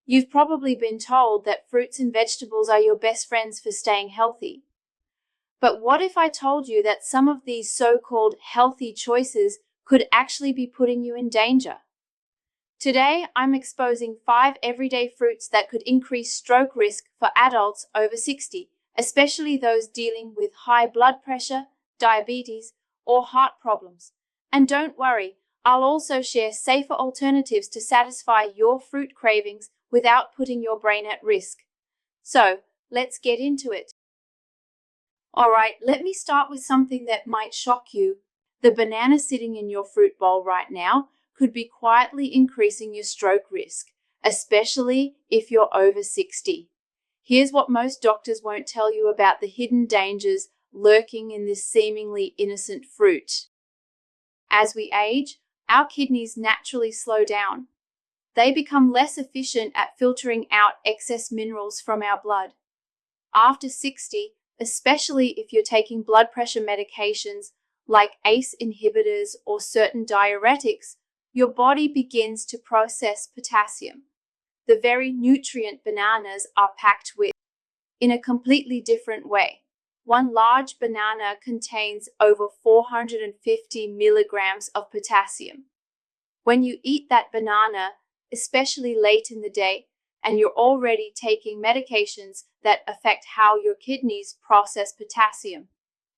You've probably been told that fruits and vegetables are your best friends for staying healthy. But what if I told you that some of these so-called healthy choices could actually be putting you in danger? Today, I'm exposing 5 everyday fruits that could increase stroke risk for adults over 60, especially those dealing with high blood pressure, diabetes, or heart problems. And don't worry, I'll also share safer alternatives to satisfy your fruit cravings without putting your brain at risk. So, let's get into it. Alright, let me start with something that might shock you. The banana sitting in your fruit bowl right now could be quietly increasing your stroke risk, especially if you're over 60. Here's what most doctors won't tell you about the hidden dangers lurking in this seemingly innocent fruit. As we age, our kidneys naturally slow down. They become less efficient at filtering out excess minerals from our blood. After 60, especially if you're taking blood pressure medications like ACE inhibitors or certain diuretics, your body begins to process potassium, the very nutrient bananas are packed with, in a completely different way. One large banana contains over 450 milligrams of potassium. When you eat that banana, especially late in the day, and you're already taking medications that affect how your kidneys process potassium,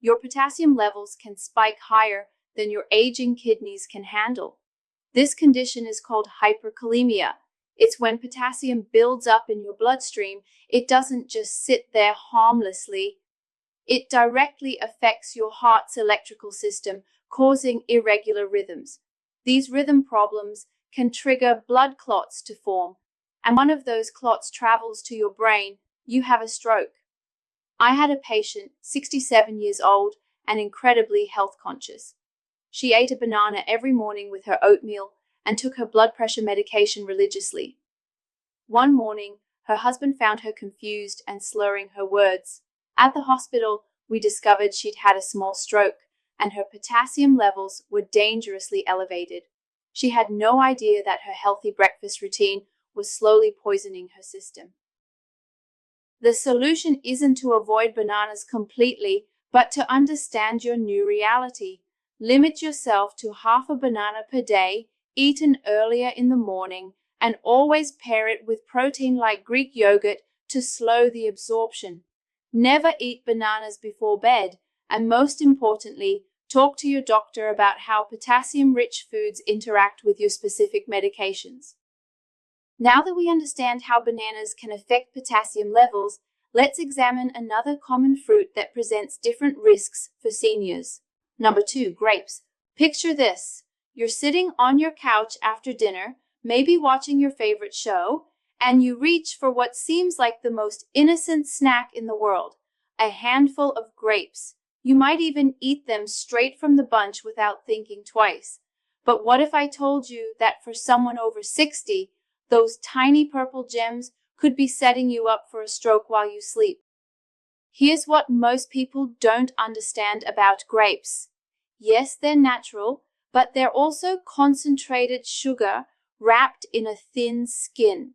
your potassium levels can spike higher than your aging kidneys can handle. This condition is called hyperkalemia. It's when potassium builds up in your bloodstream. It doesn't just sit there harmlessly. It directly affects your heart's electrical system, causing irregular rhythms. These rhythm problems can trigger blood clots to form, and one of those clots travels to your brain. You have a stroke. I had a patient, 67 years old, and incredibly health conscious. She ate a banana every morning with her oatmeal and took her blood pressure medication religiously. One morning, her husband found her confused and slurring her words. At the hospital, we discovered she'd had a small stroke, and her potassium levels were dangerously elevated. She had no idea that her healthy breakfast routine was slowly poisoning her system. The solution isn't to avoid bananas completely, but to understand your new reality. Limit yourself to half a banana per day, eaten earlier in the morning, and always pair it with protein like Greek yogurt to slow the absorption. Never eat bananas before bed, and most importantly, talk to your doctor about how potassium-rich foods interact with your specific medications. Now that we understand how bananas can affect potassium levels, let's examine another common fruit that presents different risks for seniors. Number 2, grapes. Picture this. You're sitting on your couch after dinner, maybe watching your favorite show, and you reach for what seems like the most innocent snack in the world, a handful of grapes. You might even eat them straight from the bunch without thinking twice. But what if I told you that for someone over 60, those tiny purple gems could be setting you up for a stroke while you sleep? Here's what most people don't understand about grapes. Yes, they're natural, but they're also concentrated sugar wrapped in a thin skin.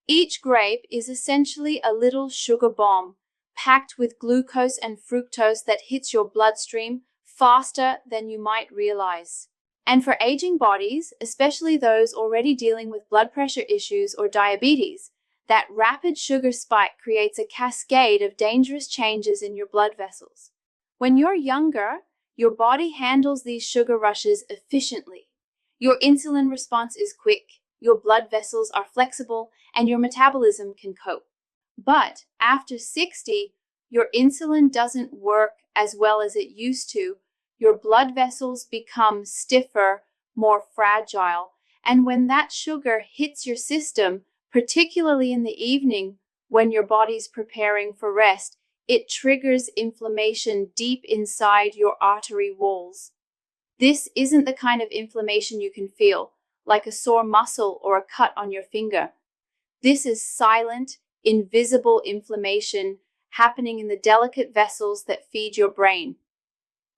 Each grape is essentially a little sugar bomb, packed with glucose and fructose that hits your bloodstream faster than you might realize. And for aging bodies, especially those already dealing with blood pressure issues or diabetes, that rapid sugar spike creates a cascade of dangerous changes in your blood vessels. When you're younger, your body handles these sugar rushes efficiently. Your insulin response is quick, your blood vessels are flexible, and your metabolism can cope. But after 60, your insulin doesn't work as well as it used to. Your blood vessels become stiffer, more fragile, and when that sugar hits your system, particularly in the evening when your body's preparing for rest, it triggers inflammation deep inside your artery walls. This isn't the kind of inflammation you can feel, like a sore muscle or a cut on your finger. This is silent, invisible inflammation happening in the delicate vessels that feed your brain.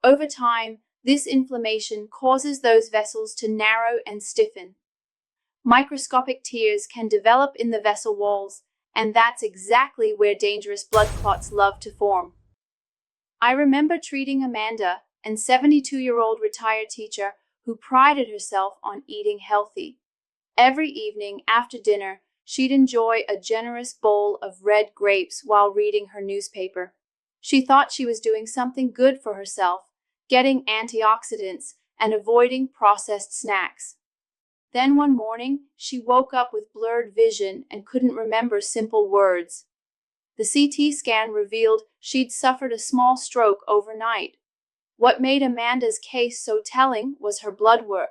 Over time, this inflammation causes those vessels to narrow and stiffen. Microscopic tears can develop in the vessel walls, and that's exactly where dangerous blood clots love to form. I remember treating Amanda, a 72-year-old retired teacher who prided herself on eating healthy. Every evening after dinner, she'd enjoy a generous bowl of red grapes while reading her newspaper. She thought she was doing something good for herself, getting antioxidants and avoiding processed snacks. Then one morning, she woke up with blurred vision and couldn't remember simple words. The CT scan revealed she'd suffered a small stroke overnight. What made Amanda's case so telling was her blood work.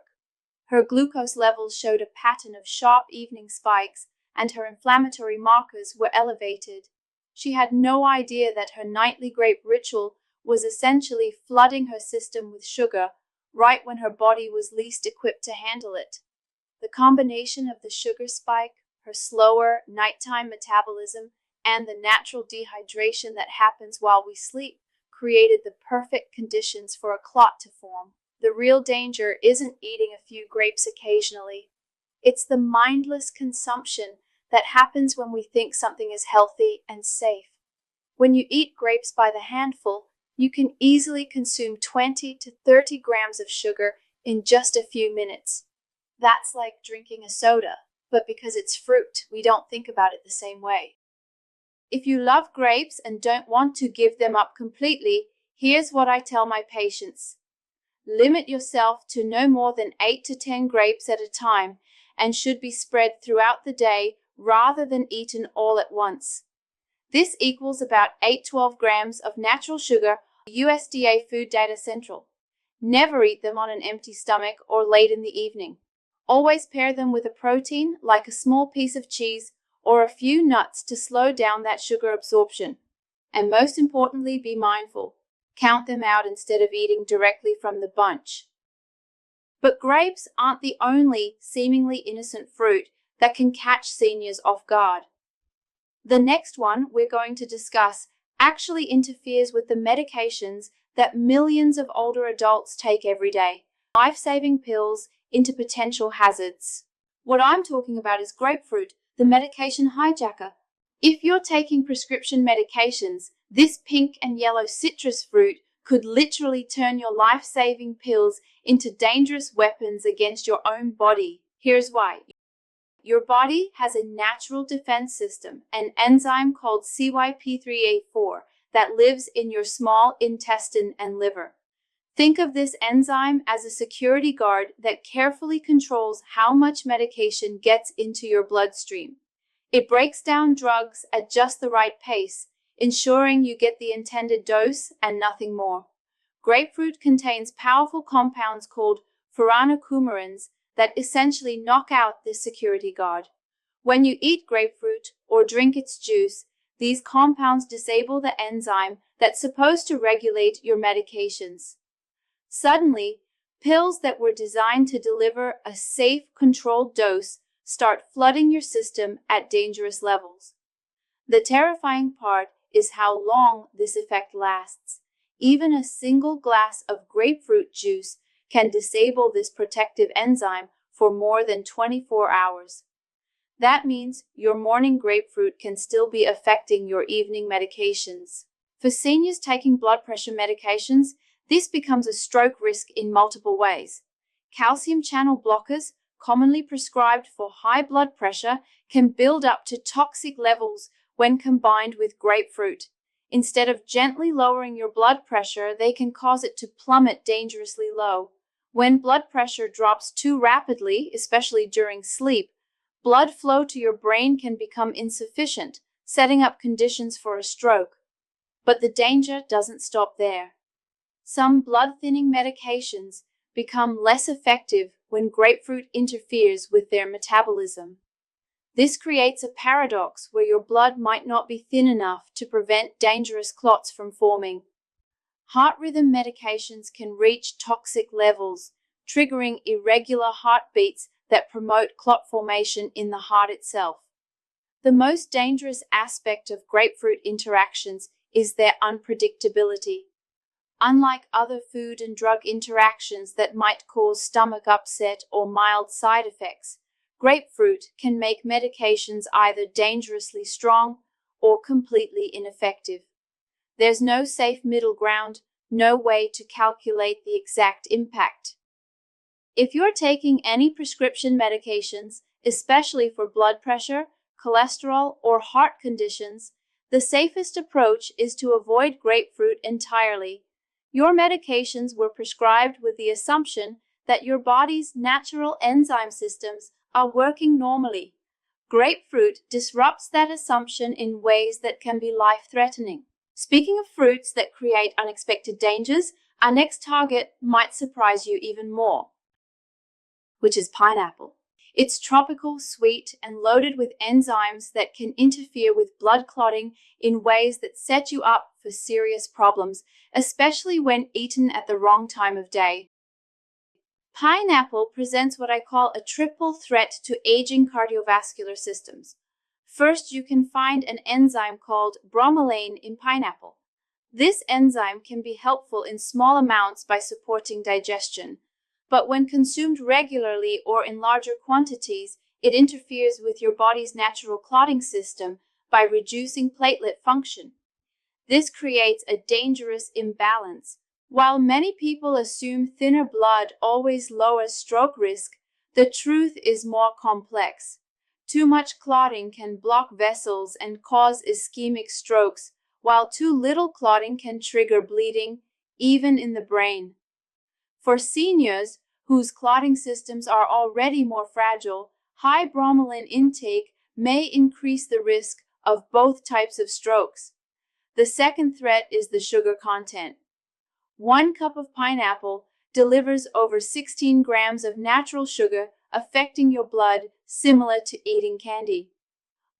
Her glucose levels showed a pattern of sharp evening spikes, and her inflammatory markers were elevated. She had no idea that her nightly grape ritual was essentially flooding her system with sugar, right when her body was least equipped to handle it. The combination of the sugar spike, her slower nighttime metabolism, and the natural dehydration that happens while we sleep created the perfect conditions for a clot to form. The real danger isn't eating a few grapes occasionally. It's the mindless consumption that happens when we think something is healthy and safe. When you eat grapes by the handful, you can easily consume 20 to 30 grams of sugar in just a few minutes. That's like drinking a soda, but because it's fruit, we don't think about it the same way. If you love grapes and don't want to give them up completely, here's what I tell my patients. Limit yourself to no more than 8 to 10 grapes at a time and should be spread throughout the day rather than eaten all at once. This equals about 8-12 grams of natural sugar, USDA Food Data Central. Never eat them on an empty stomach or late in the evening. Always pair them with a protein like a small piece of cheese or a few nuts to slow down that sugar absorption. And most importantly, be mindful. Count them out instead of eating directly from the bunch. But grapes aren't the only seemingly innocent fruit that can catch seniors off guard. The next one we're going to discuss actually interferes with the medications that millions of older adults take every day, life-saving pills into potential hazards. What I'm talking about is grapefruit, the medication hijacker. If you're taking prescription medications, this pink and yellow citrus fruit could literally turn your life-saving pills into dangerous weapons against your own body. Here's why. Your body has a natural defense system, an enzyme called CYP3A4, that lives in your small intestine and liver. Think of this enzyme as a security guard that carefully controls how much medication gets into your bloodstream. It breaks down drugs at just the right pace, ensuring you get the intended dose and nothing more. Grapefruit contains powerful compounds called furanocoumarins that essentially knock out this security guard. When you eat grapefruit or drink its juice, these compounds disable the enzyme that's supposed to regulate your medications. Suddenly, pills that were designed to deliver a safe, controlled dose start flooding your system at dangerous levels. The terrifying part is how long this effect lasts. Even a single glass of grapefruit juice can disable this protective enzyme for more than 24 hours. That means your morning grapefruit can still be affecting your evening medications. For seniors taking blood pressure medications, this becomes a stroke risk in multiple ways. Calcium channel blockers, commonly prescribed for high blood pressure, can build up to toxic levels when combined with grapefruit. Instead of gently lowering your blood pressure, they can cause it to plummet dangerously low. When blood pressure drops too rapidly, especially during sleep, blood flow to your brain can become insufficient, setting up conditions for a stroke. But the danger doesn't stop there. Some blood-thinning medications become less effective when grapefruit interferes with their metabolism. This creates a paradox where your blood might not be thin enough to prevent dangerous clots from forming. Heart rhythm medications can reach toxic levels, triggering irregular heartbeats that promote clot formation in the heart itself. The most dangerous aspect of grapefruit interactions is their unpredictability. Unlike other food and drug interactions that might cause stomach upset or mild side effects, grapefruit can make medications either dangerously strong or completely ineffective. There's no safe middle ground, no way to calculate the exact impact. If you're taking any prescription medications, especially for blood pressure, cholesterol, or heart conditions, the safest approach is to avoid grapefruit entirely. Your medications were prescribed with the assumption that your body's natural enzyme systems are working normally. Grapefruit disrupts that assumption in ways that can be life-threatening. Speaking of fruits that create unexpected dangers, our next target might surprise you even more, which is pineapple. It's tropical, sweet, and loaded with enzymes that can interfere with blood clotting in ways that set you up for serious problems, especially when eaten at the wrong time of day. Pineapple presents what I call a triple threat to aging cardiovascular systems. First, you can find an enzyme called bromelain in pineapple. This enzyme can be helpful in small amounts by supporting digestion, but when consumed regularly or in larger quantities, it interferes with your body's natural clotting system by reducing platelet function. This creates a dangerous imbalance. While many people assume thinner blood always lowers stroke risk, the truth is more complex. Too much clotting can block vessels and cause ischemic strokes, while too little clotting can trigger bleeding, even in the brain. For seniors whose clotting systems are already more fragile, high bromelain intake may increase the risk of both types of strokes. The second threat is the sugar content. 1 cup of pineapple delivers over 16 grams of natural sugar, affecting your blood similar to eating candy.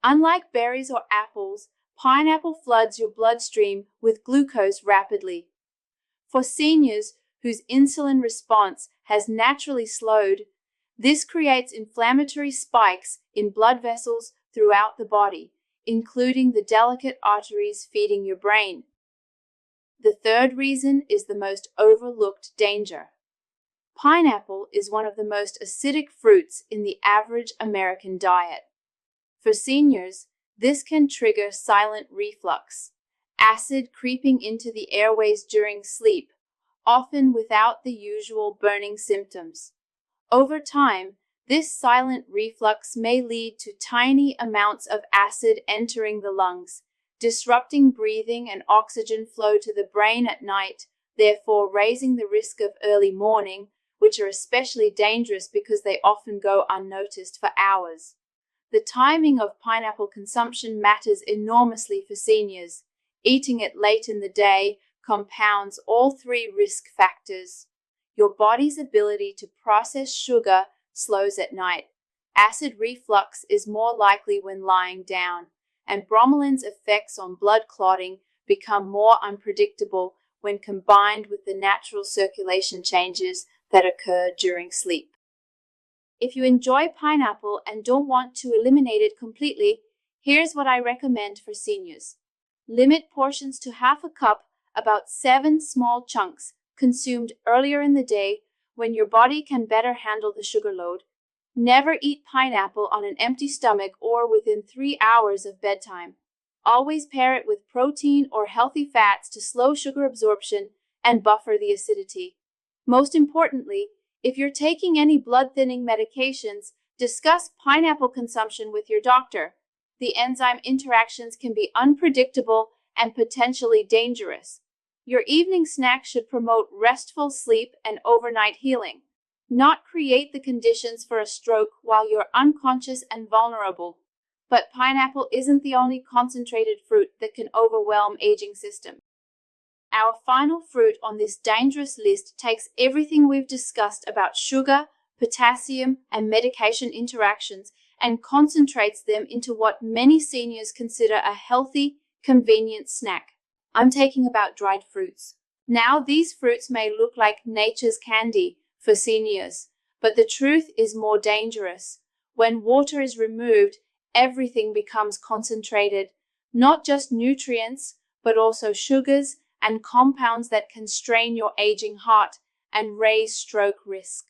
Unlike berries or apples, pineapple floods your bloodstream with glucose rapidly. For seniors whose insulin response has naturally slowed, this creates inflammatory spikes in blood vessels throughout the body, including the delicate arteries feeding your brain. The third reason is the most overlooked danger. Pineapple is one of the most acidic fruits in the average American diet. For seniors, this can trigger silent reflux, acid creeping into the airways during sleep, often without the usual burning symptoms. Over time, this silent reflux may lead to tiny amounts of acid entering the lungs, disrupting breathing and oxygen flow to the brain at night, therefore raising the risk of early morning, which are especially dangerous because they often go unnoticed for hours. The timing of pineapple consumption matters enormously for seniors. Eating it late in the day compounds all 3 risk factors. Your body's ability to process sugar slows at night. Acid reflux is more likely when lying down, and bromelain's effects on blood clotting become more unpredictable when combined with the natural circulation changes that occur during sleep. If you enjoy pineapple and don't want to eliminate it completely, here's what I recommend for seniors. Limit portions to half a cup, about 7 small chunks, consumed earlier in the day when your body can better handle the sugar load. Never eat pineapple on an empty stomach or within 3 hours of bedtime. Always pair it with protein or healthy fats to slow sugar absorption and buffer the acidity. Most importantly, if you're taking any blood-thinning medications, discuss pineapple consumption with your doctor. The enzyme interactions can be unpredictable and potentially dangerous. Your evening snack should promote restful sleep and overnight healing, not create the conditions for a stroke while you're unconscious and vulnerable. But pineapple isn't the only concentrated fruit that can overwhelm aging systems. Our final fruit on this dangerous list takes everything we've discussed about sugar, potassium, and medication interactions and concentrates them into what many seniors consider a healthy, convenient snack. I'm talking about dried fruits. Now, these fruits may look like nature's candy for seniors, but the truth is more dangerous. When water is removed, everything becomes concentrated, not just nutrients, but also sugars and compounds that can strain your aging heart and raise stroke risk.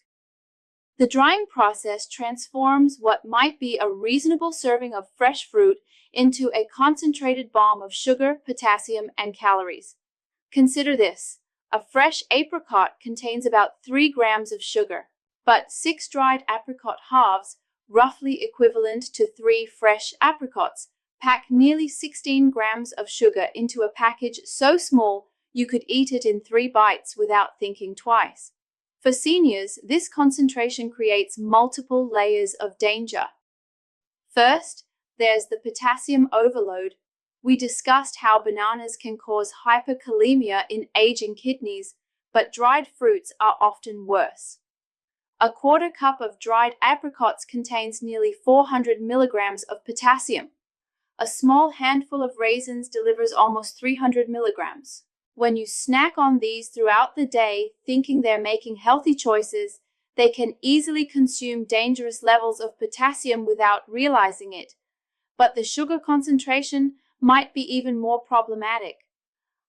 The drying process transforms what might be a reasonable serving of fresh fruit into a concentrated bomb of sugar, potassium, and calories. Consider this. A fresh apricot contains about 3 grams of sugar, but 6 dried apricot halves, roughly equivalent to 3 fresh apricots, pack nearly 16 grams of sugar into a package so small you could eat it in 3 bites without thinking twice. For seniors, this concentration creates multiple layers of danger. First, there's the potassium overload. We discussed how bananas can cause hyperkalemia in aging kidneys, but dried fruits are often worse. A quarter cup of dried apricots contains nearly 400 milligrams of potassium. A small handful of raisins delivers almost 300 milligrams. When you snack on these throughout the day, thinking they're making healthy choices, they can easily consume dangerous levels of potassium without realizing it. But the sugar concentration might be even more problematic.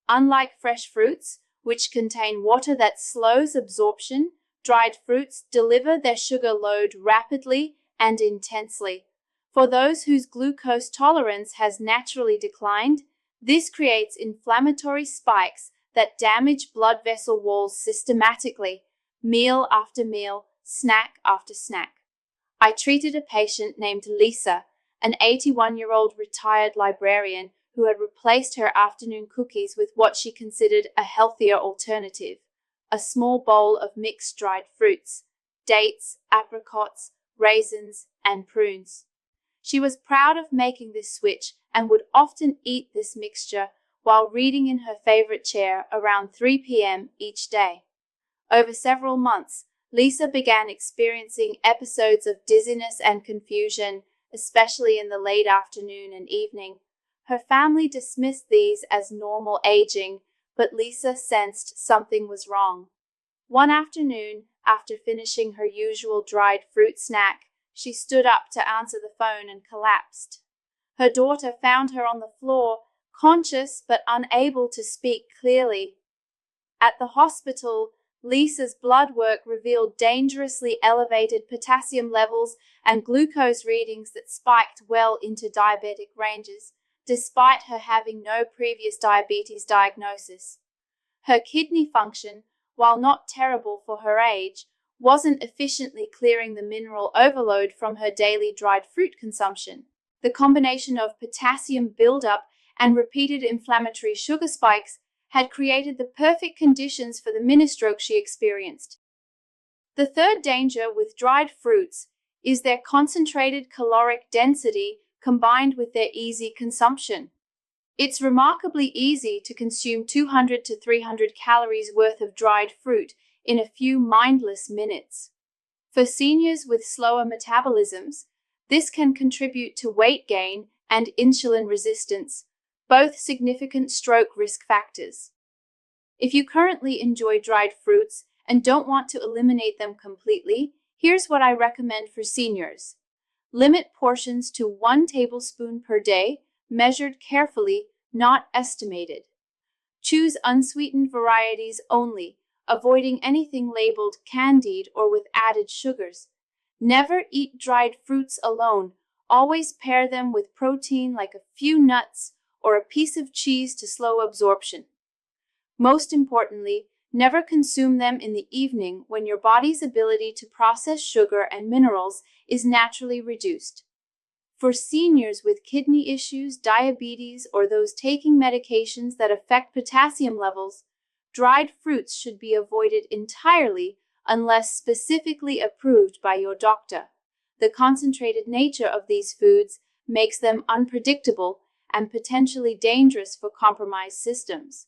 Unlike fresh fruits, which contain water that slows absorption, dried fruits deliver their sugar load rapidly and intensely. For those whose glucose tolerance has naturally declined, this creates inflammatory spikes that damage blood vessel walls systematically, meal after meal, snack after snack. I treated a patient named Lisa, an 81-year-old retired librarian who had replaced her afternoon cookies with what she considered a healthier alternative, a small bowl of mixed dried fruits, dates, apricots, raisins, and prunes. She was proud of making this switch and would often eat this mixture while reading in her favorite chair around 3 p.m. each day. Over several months, Lisa began experiencing episodes of dizziness and confusion, especially in the late afternoon and evening. Her family dismissed these as normal aging, but Lisa sensed something was wrong. One afternoon, after finishing her usual dried fruit snack, she stood up to answer the phone and collapsed. Her daughter found her on the floor, conscious but unable to speak clearly. At the hospital, Lisa's blood work revealed dangerously elevated potassium levels and glucose readings that spiked well into diabetic ranges, despite her having no previous diabetes diagnosis. Her kidney function, while not terrible for her age, wasn't efficiently clearing the mineral overload from her daily dried fruit consumption. The combination of potassium buildup and repeated inflammatory sugar spikes had created the perfect conditions for the mini-stroke she experienced. The third danger with dried fruits is their concentrated caloric density combined with their easy consumption. It's remarkably easy to consume 200 to 300 calories worth of dried fruit in a few mindless minutes. For seniors with slower metabolisms, this can contribute to weight gain and insulin resistance, both significant stroke risk factors. If you currently enjoy dried fruits and don't want to eliminate them completely, here's what I recommend for seniors. Limit portions to 1 tablespoon per day, measured carefully, not estimated. Choose unsweetened varieties only, avoiding anything labeled candied or with added sugars. Never eat dried fruits alone. Always pair them with protein like a few nuts or a piece of cheese to slow absorption. Most importantly, never consume them in the evening when your body's ability to process sugar and minerals is naturally reduced. For seniors with kidney issues, diabetes, or those taking medications that affect potassium levels, dried fruits should be avoided entirely unless specifically approved by your doctor. The concentrated nature of these foods makes them unpredictable and potentially dangerous for compromised systems.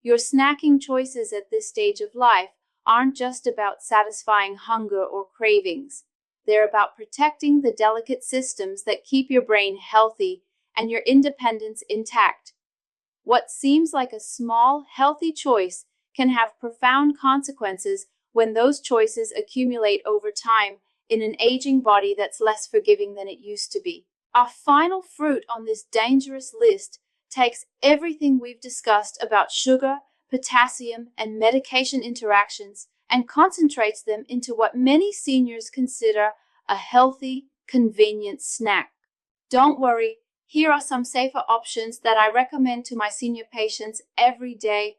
Your snacking choices at this stage of life aren't just about satisfying hunger or cravings. They're about protecting the delicate systems that keep your brain healthy and your independence intact. What seems like a small, healthy choice can have profound consequences when those choices accumulate over time in an aging body that's less forgiving than it used to be. Our final fruit on this dangerous list takes everything we've discussed about sugar, potassium, and medication interactions and concentrates them into what many seniors consider a healthy, convenient snack. Don't worry, here are some safer options that I recommend to my senior patients every day.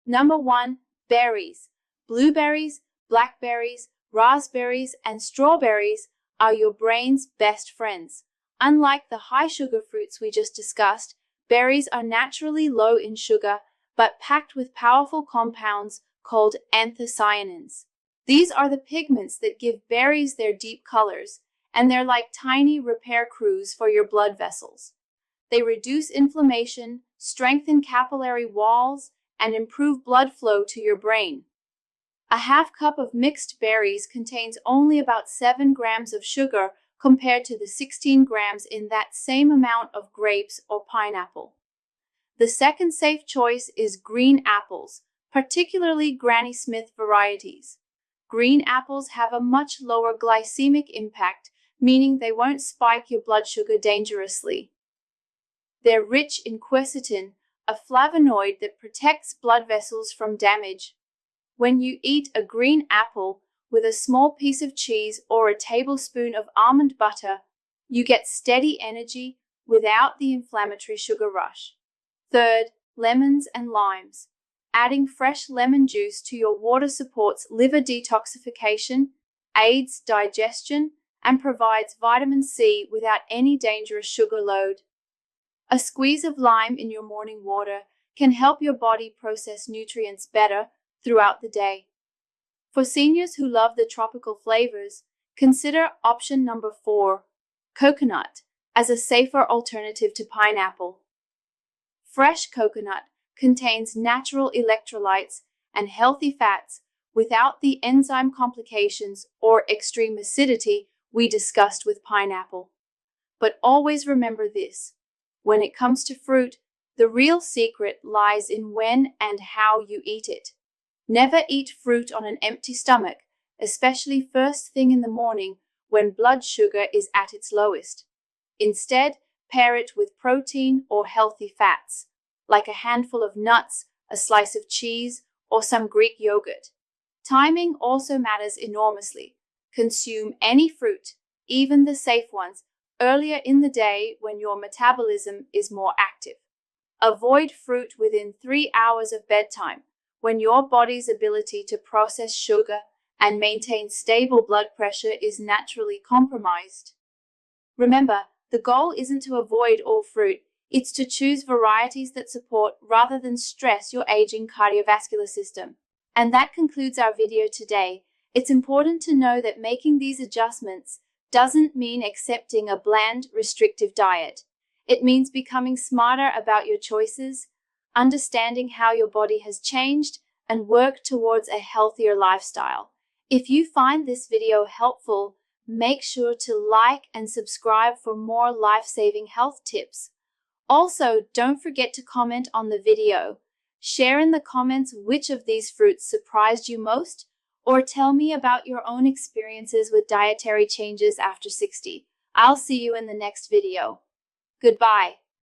Number 1, berries. Blueberries, blackberries, raspberries, and strawberries are your brain's best friends. Unlike the high-sugar fruits we just discussed, berries are naturally low in sugar, but packed with powerful compounds called anthocyanins. These are the pigments that give berries their deep colors, and they're like tiny repair crews for your blood vessels. They reduce inflammation, strengthen capillary walls, and improve blood flow to your brain. A half cup of mixed berries contains only about 7 grams of sugar compared to the 16 grams in that same amount of grapes or pineapple. The second safe choice is green apples, particularly Granny Smith varieties. Green apples have a much lower glycemic impact, meaning they won't spike your blood sugar dangerously. They're rich in quercetin, a flavonoid that protects blood vessels from damage. When you eat a green apple with a small piece of cheese or a tablespoon of almond butter, you get steady energy without the inflammatory sugar rush. Third, lemons and limes. Adding fresh lemon juice to your water supports liver detoxification, aids digestion, and provides vitamin C without any dangerous sugar load. A squeeze of lime in your morning water can help your body process nutrients better throughout the day. For seniors who love the tropical flavors, consider option number 4, coconut, as a safer alternative to pineapple. Fresh coconut contains natural electrolytes and healthy fats without the enzyme complications or extreme acidity we discussed with pineapple. But always remember this: when it comes to fruit, the real secret lies in when and how you eat it. Never eat fruit on an empty stomach, especially first thing in the morning when blood sugar is at its lowest. Instead, pair it with protein or healthy fats, like a handful of nuts, a slice of cheese, or some Greek yogurt. Timing also matters enormously. Consume any fruit, even the safe ones, earlier in the day when your metabolism is more active. Avoid fruit within 3 hours of bedtime, when your body's ability to process sugar and maintain stable blood pressure is naturally compromised. Remember, the goal isn't to avoid all fruit, it's to choose varieties that support rather than stress your aging cardiovascular system. And that concludes our video today. It's important to know that making these adjustments doesn't mean accepting a bland, restrictive diet. It means becoming smarter about your choices, understanding how your body has changed, and work towards a healthier lifestyle. If you find this video helpful, make sure to like and subscribe for more life-saving health tips. Also, don't forget to comment on the video. Share in the comments which of these fruits surprised you most, or tell me about your own experiences with dietary changes after 60. I'll see you in the next video. Goodbye.